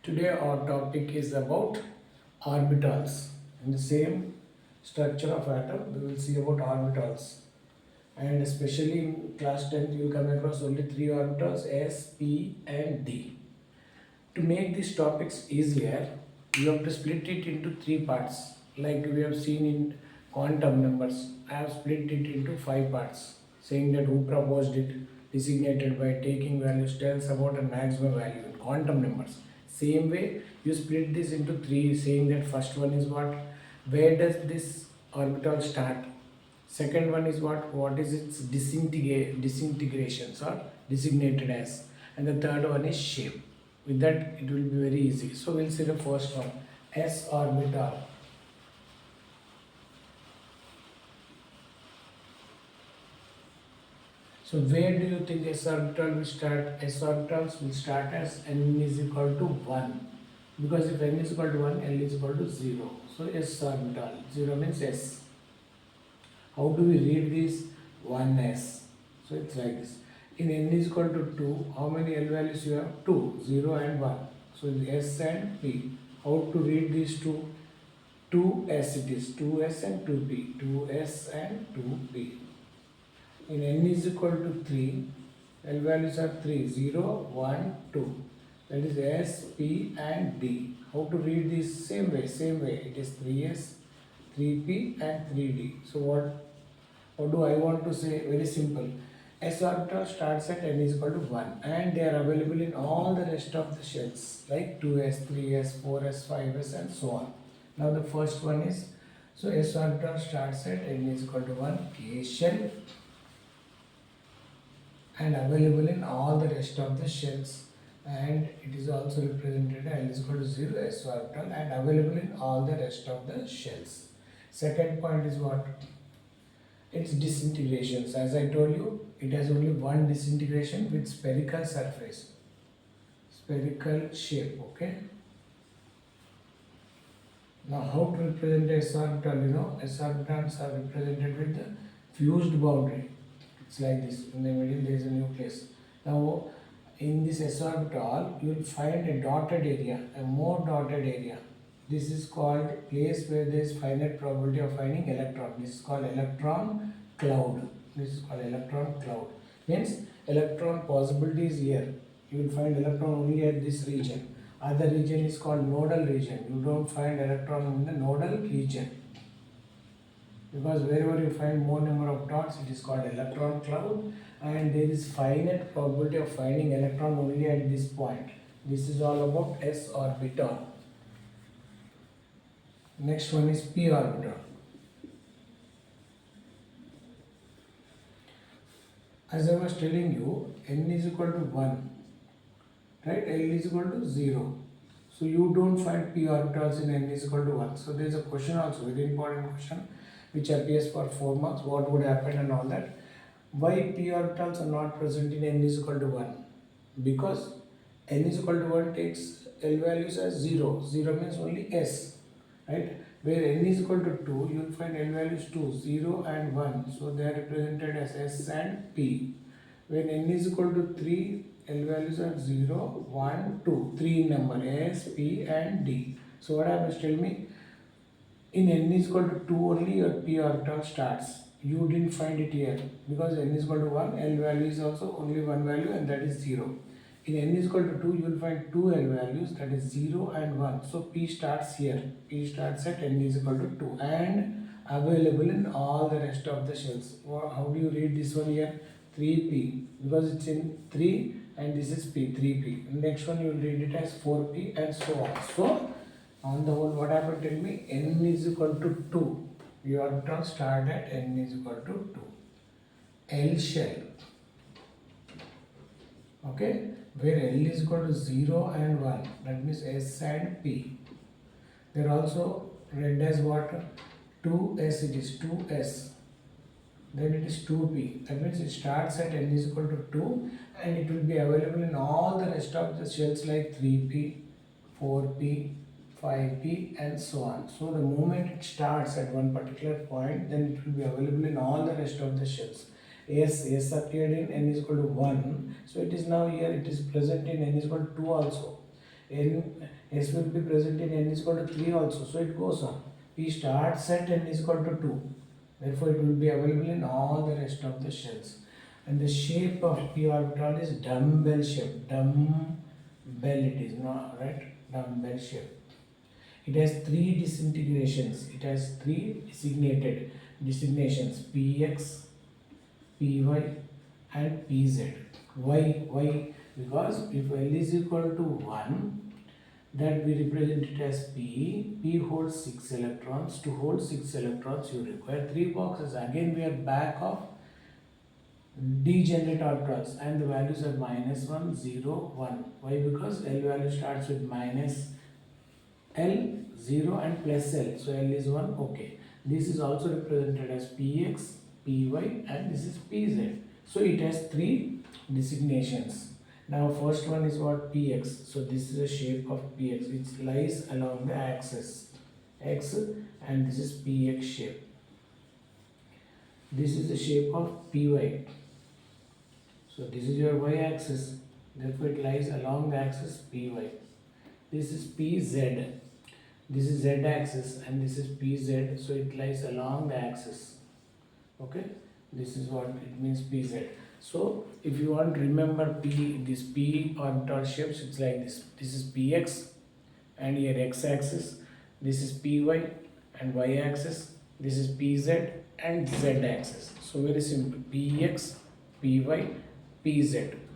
Today our topic is about orbitals. In the same structure of atom, we will see about orbitals. And especially in class 10th, you will come across only three orbitals S, P and D. To make these topics easier, you have to split it into three parts. Like we have seen in quantum numbers, I have split it into 5 parts, saying that who proposed it, designated by taking values, tells about a maximum value in quantum numbers. Same way, you split this into three, saying that first one is what, where does this orbital start? Second one is what is its disintegrations or designated as, and the third one is shape. With that, it will be very easy. So we'll see the first one, s orbital. So where do you think s orbital will start? S orbitals will start as n is equal to 1, because if n is equal to 1, l is equal to 0. So s orbital, 0 means s. How do we read this? 1s. So it's like this. In n is equal to 2, how many L values you have? 2, 0 and 1. So S and P. How to read these two? 2s it is. 2s and 2p. 2s and 2p. In n is equal to 3, L values are 3, 0, 1, 2. That is S, P and D. How to read this? Same way. It is 3s, 3p and 3d. So what do I want to say? Very simple. S orbital starts at n is equal to 1 and they are available in all the rest of the shells like 2s, 3s, 4s, 5s and so on. Now the first one is, so S orbital starts at n is equal to 1 K shell and available in all the rest of the shells, and it is also represented L is equal to 0 S orbital and available in all the rest of the shells. Second point is what? Its disintegrations. As I told you, it has only one disintegration with spherical surface, spherical shape. Okay. Now how to represent S orbital? S orbitals are represented with the fused boundary. It's like this. In the middle there is a nucleus. Now in this S orbital, you will find a dotted area, a more dotted area. This is called place where there is finite probability of finding electron. This is called electron cloud. Means electron possibility is here. You will find electron only at this region. Other region is called nodal region. You don't find electron in the nodal region, because wherever you find more number of dots, it is called electron cloud, and there is finite probability of finding electron only at this point. This is all about s orbital. Next one is p orbital. As I was telling you, n is equal to 1, right? L is equal to 0. So you don't find p orbitals in n is equal to 1. So there is a question also, very important question, which appears for 4 marks. What would happen and all that? Why p orbitals are not present in n is equal to 1? Because n is equal to 1 takes L values as 0. 0 means only s, right? Where n is equal to 2, you will find L values 2, 0 and 1. So they are represented as S and P. When n is equal to 3, L values are 0, 1, 2. 3 in number, S, P and D. So what happens? Tell me, in n is equal to 2 only your p orbital starts. You didn't find it here because n is equal to 1, L value is also only one value, and that is 0. In n is equal to 2, you will find 2 L values, that is 0 and 1. So P starts here. P starts at n is equal to 2 and available in all the rest of the shells. How do you read this one here? 3P, because it's in 3 and this is P, 3P. Next one you will read it as 4P and so on. So on the whole, what happened? Tell me, n is equal to 2. Your orbital start at n is equal to 2. L shell. Okay, where L is equal to 0 and 1, that means S and P. They are also read as what? 2S, it is 2S. Then it is 2P. That means it starts at n is equal to 2 and it will be available in all the rest of the shells like 3P, 4P, 5P and so on. So the moment it starts at one particular point, then it will be available in all the rest of the shells. S appeared in n is equal to 1. So it is now here, it is present in n is equal to 2 also. S will be present in n is equal to 3 also, so it goes on. P starts at n is equal to 2, therefore it will be available in all the rest of the shells. And the shape of p orbital is dumbbell shape. Dumbbell it is, not right? Dumbbell shape. It has three disintegrations. It has three designations: px, py, and pz. Why? Why? Because if L is equal to 1, that we represent it as P. P holds 6 electrons. To hold 6 electrons, you require 3 boxes. Again, we are back of degenerate orbitals, and the values are -1, 0, 1. Why? Because L value starts with minus L, 0, and plus L. So L is 1. Okay. This is also represented as Px, Py, and this is Pz. So it has three designations. Now first one is what? Px. So this is the shape of Px, which lies along the axis X, and this is Px shape. This is the shape of Py. So this is your y-axis, therefore it lies along the axis Py. This is Pz. This is z-axis, and this is Pz, so it lies along the axis. Okay, this is what it means, Pz. So if you want to remember this p orbital shapes, it's like this. This is Px, and here x-axis. This is Py and y-axis. This is Pz and z-axis. So very simple: Px, Py, Pz.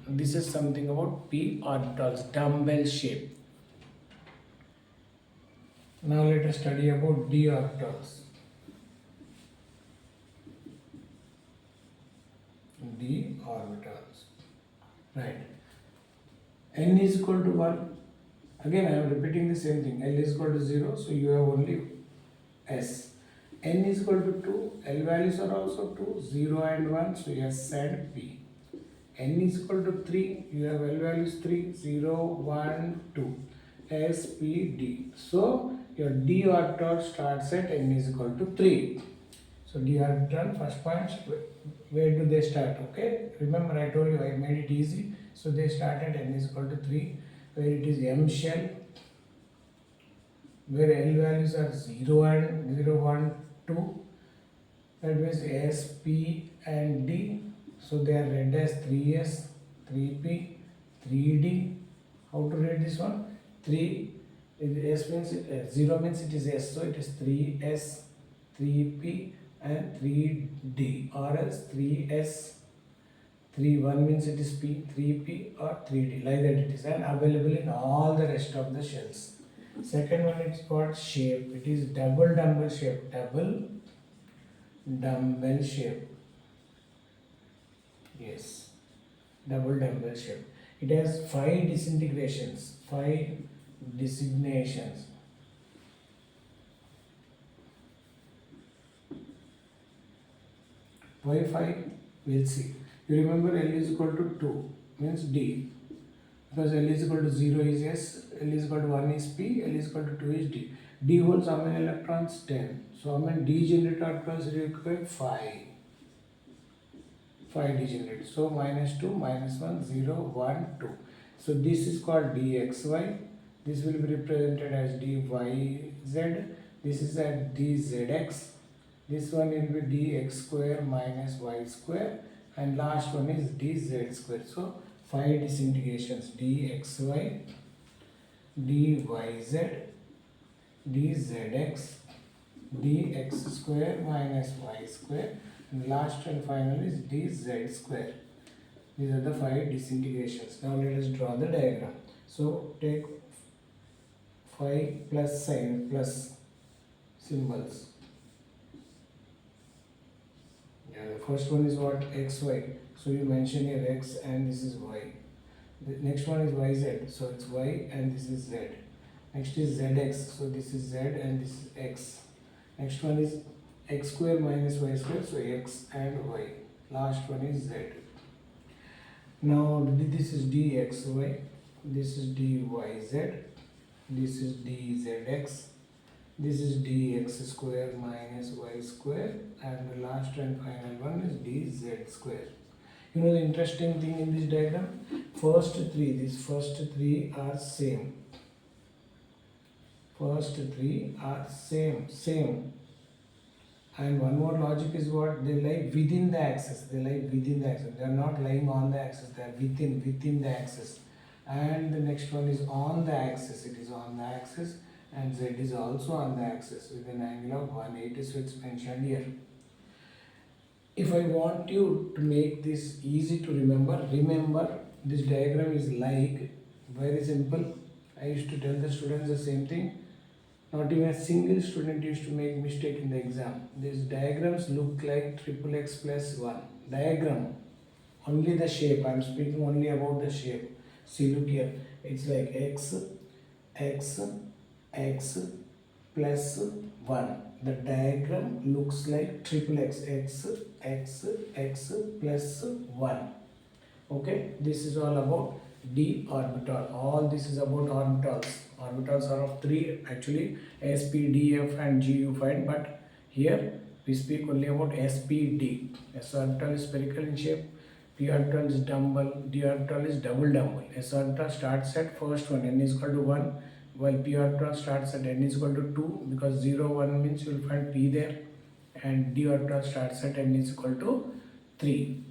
This is something about p orbitals, dumbbell shape. Now let us study about d-orbitals. D-orbitals. Right. N is equal to 1. Again I am repeating the same thing. L is equal to 0, so you have only S. N is equal to 2. L values are also 2, 0 and 1, so S and P. N is equal to 3. You have L values 3, 0, 1, 2. S, P, D. So your d orbital starts at n is equal to 3. So d orbital first points, where do they start? Okay, remember I told you I made it easy. So they start at n is equal to 3, where it is M shell, where L values are 0 and 0, 1, 2. That means S, P and D. So they are read as 3S, 3P, 3D. How to read this one? 3 S means 0 means it is S, so it is 3S, 3P and 3D, or else 3S, 1 means it is P, 3P or 3D, like that it is, and available in all the rest of the shells. Second one is what? Shape. It is double dumbbell shape. Double dumbbell shape. Yes, double dumbbell shape. It has 5 disintegrations, 5 designations. Why 5? We'll see. You remember L is equal to 2 means D, because L is equal to 0 is S, L is equal to 1 is P, L is equal to 2 is D. D holds how many electrons? 10. So how many degenerate orbitals require? 5. 5 degenerate. So -2, -1, 0, 1, 2. So this is called dxy. This will be represented as dyz. This is at dzx. This one will be dx square minus y square, and last one is dz square. So 5 disintegrations: dxy, dyz, dzx, dx square minus y square, and last and final is dz square. These are the 5 disintegrations. Now let us draw the diagram. So take 5 plus sign, plus symbols. Yeah, the first one is what? xy. So you mention here x and this is y. The next one is yz. So it's y and this is z. Next is zx. So this is z and this is x. Next one is x square minus y square. So x and y. Last one is z. Now this is dxy. This is dyz. This is dzx. This is dx square minus y square, and the last and final one is dz square. You know the interesting thing in this diagram? These first three are same. First three are same. And one more logic is what? They lie within the axis. They are not lying on the axis. They are within the axis. And the next one is on the axis. It is on the axis, and Z is also on the axis with an angle of 180. So it's mentioned here. If I want you to make this easy to remember this diagram is like very simple. I used to tell the students the same thing. Not even a single student used to make mistake in the exam. These diagrams look like triple x plus 1. Diagram. Only the shape. I am speaking only about the shape. See, look here. It's like x plus 1. The diagram looks like triple x plus 1. Okay, this is all about d-orbital. All this is about orbitals. Orbitals are of 3 actually, s, p, d, f and g you find, but here we speak only about s, p, d. s-Orbital is spherical in shape, p-Orbital is dumbbell, d-Orbital is double dumbbell. s-Orbital starts at first one, n is equal to 1, while p-Orbital starts at n is equal to 2, because 0, 1 means you will find p there, and d-Orbital starts at n is equal to 3.